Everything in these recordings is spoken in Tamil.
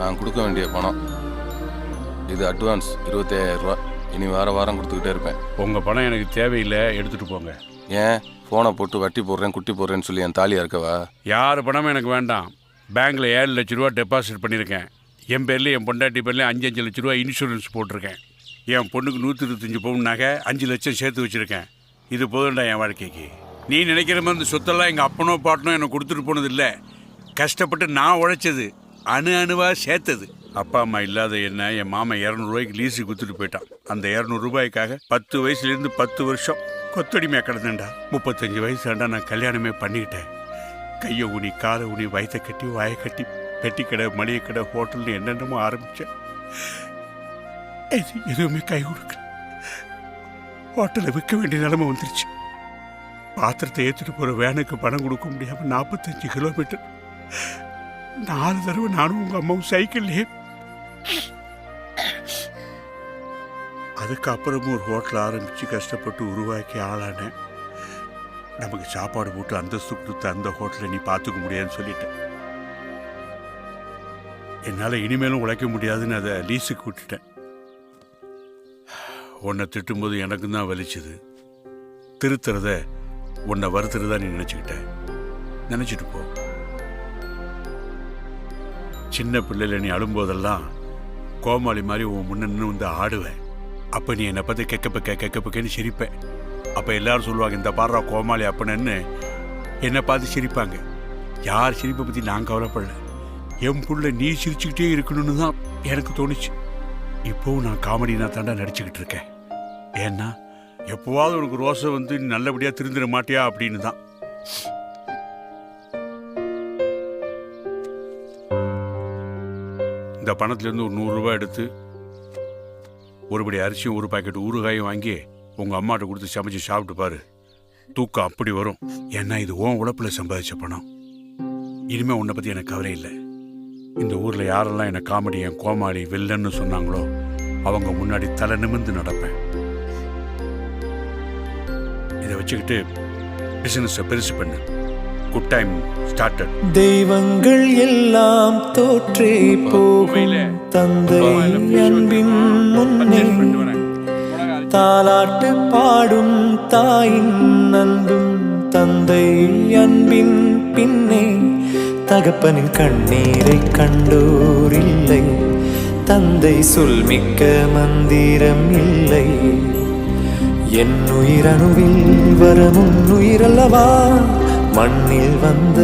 நான் கொடுக்க வேண்டிய பணம் இது. அட்வான்ஸ் 25,000 ரூபா. இனி வாரம் கொடுத்துக்கிட்டே இருப்பேன். உங்கள் பணம் எனக்கு தேவையில்லை, எடுத்துகிட்டு போங்க. ஏன் ஃபோனை போட்டு வட்டி போடுறேன் குட்டி போடுறேன்னு சொல்லி என் தாலியாக இருக்கவா? யார் பணமும் எனக்கு வேண்டாம். பேங்க்கில் 7 லட்ச ரூபா டெபாசிட் பண்ணியிருக்கேன். என் பேர்லேயும் என் பொண்டாட்டி பேர்லேயும் 5 லட்ச ரூபா இன்சூரன்ஸ் போட்டிருக்கேன். என் பொண்ணுக்கு 125 பவுன்னாக 5 லட்சம் சேர்த்து வச்சுருக்கேன். இது போதும்டா என் வாழ்க்கைக்கு. நீ நினைக்கிற மாதிரி இந்த சொத்தெல்லாம் எங்கள் அப்பனோ பாட்டனோ எனக்கு கொடுத்துட்டு போனது இல்லை. கஷ்டப்பட்டு நான் உழைச்சது, அணுவாக சேர்த்தது. அப்பா அம்மா இல்லாத என்ன என் மாமன் 200 ரூபாய்க்கு லீஸு கொடுத்துட்டு போயிட்டான். அந்த 200 ரூபாய்க்காக 10 வயசுலேருந்து 10 வருஷம் கொத்தடிமையாக கிடந்தேன்டா. 35 வயசாண்டா நான் கல்யாணமே பண்ணிக்கிட்டேன். கையை ஊனி காலை ஊனி வயத்தை கட்டி வாயை கட்டி பெட்டி கடை மளிகை கடை ஹோட்டல்னு என்னென்னமோ ஆரம்பித்தேன். எதுவுமே கை கொடுக்கல. ஹோட்டலை விற்க வேண்டிய நிலைமை வந்துருச்சு. பாத்திரத்தை ஏற்றிட்டு போகிற வேனுக்கு பணம் கொடுக்க முடியாமல் 45 கிலோமீட்டர் 4 தடவை நானும் உங்கள் அம்மாவும் சைக்கிள்லேயே. அதுக்கப்புறமும் ஒரு ஹோட்டல் ஆரம்பித்து கஷ்டப்பட்டு உருவாக்கி ஆளானேன். நமக்கு சாப்பாடு போட்டு அந்தஸ்து கொடுத்து அந்த ஹோட்டலை நீ பார்த்துக்க முடியாதுன்னு சொல்லிட்டேன். என்னால் இனிமேலும் உழைக்க முடியாதுன்னு அதை லீஸுக்கு விட்டுட்டேன். உன்னை திட்டும்போது எனக்கும் தான் வலிச்சுது. திருத்துறத உன்னை வருத்துறதா நீ நினச்சிட்டு போ. சின்ன பிள்ளைல நீ அழும்போதெல்லாம் கோமாளி மாதிரி உன் முன்ன நின்று வந்து ஆடுவேன். அப்போ நீ என்னை பார்த்து கெக்கப்பக்கேன்னு சிரிப்பேன். அப்போ எல்லாரும் சொல்லுவாங்க, இந்த பாடுறா கோமாளி அப்பனன்னு என்னை பார்த்து சிரிப்பாங்க. யார் சிரிப்பை பற்றி நான் கவலைப்படல. என் புள்ள நீ சிரிச்சுக்கிட்டே இருக்கணும்னு தான் எனக்கு தோணுச்சு. இப்போவும் நான் காமெடினா தாண்டா நடிச்சுக்கிட்டு இருக்கேன். ஏன்னா எப்போவாவது உனக்கு ரோசை வந்து நல்லபடியாக திருந்திட மாட்டியா அப்படின்னு தான். இந்த பணத்துலேருந்து ஒரு 100 ரூபாய் எடுத்து ஒருபடி அரிசியும் 1 பாக்கெட் ஊறுகாயும் வாங்கி உங்கள் அம்மாட்ட கொடுத்து சமைச்சு சாப்பிட்டு பாரு. தூக்கம் அப்படி வரும். ஏன்னா இது உன் உழைப்பில் சம்பாதிச்ச பணம். இனிமேல் உன்னை பற்றி எனக்கு கவலை இல்லை. இந்த ஊரில் யாரெல்லாம் என்னை காமெடி என் கோமாளி வில்லன்னு சொன்னாங்களோ அவங்க முன்னாடி தலை நிமிர்ந்து நடப்பேன். இதை வச்சுக்கிட்டு பிசினஸை பெருசு பண்ணு. Good time started. தெய்வங்கள் எல்லாம் தோற்றே போகும் தந்தை அன்பின் முன்னே தாலாட்டு பாடும் தாயின் அன்பும் தந்தை அன்பின் பின்னே தகப்பனின் கண்ணீரை கண்டோர் இல்லை. தந்தை சொல்மிக்க மந்திரம் இல்லை. என் உயிரணுவில் வரமுன் உயிரல்லவா, மண்ணில் வந்த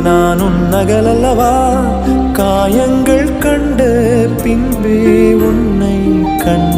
நான் உன் நகலல்லவா. காயங்கள் கண்ட பின்பே உன்னை கண்ட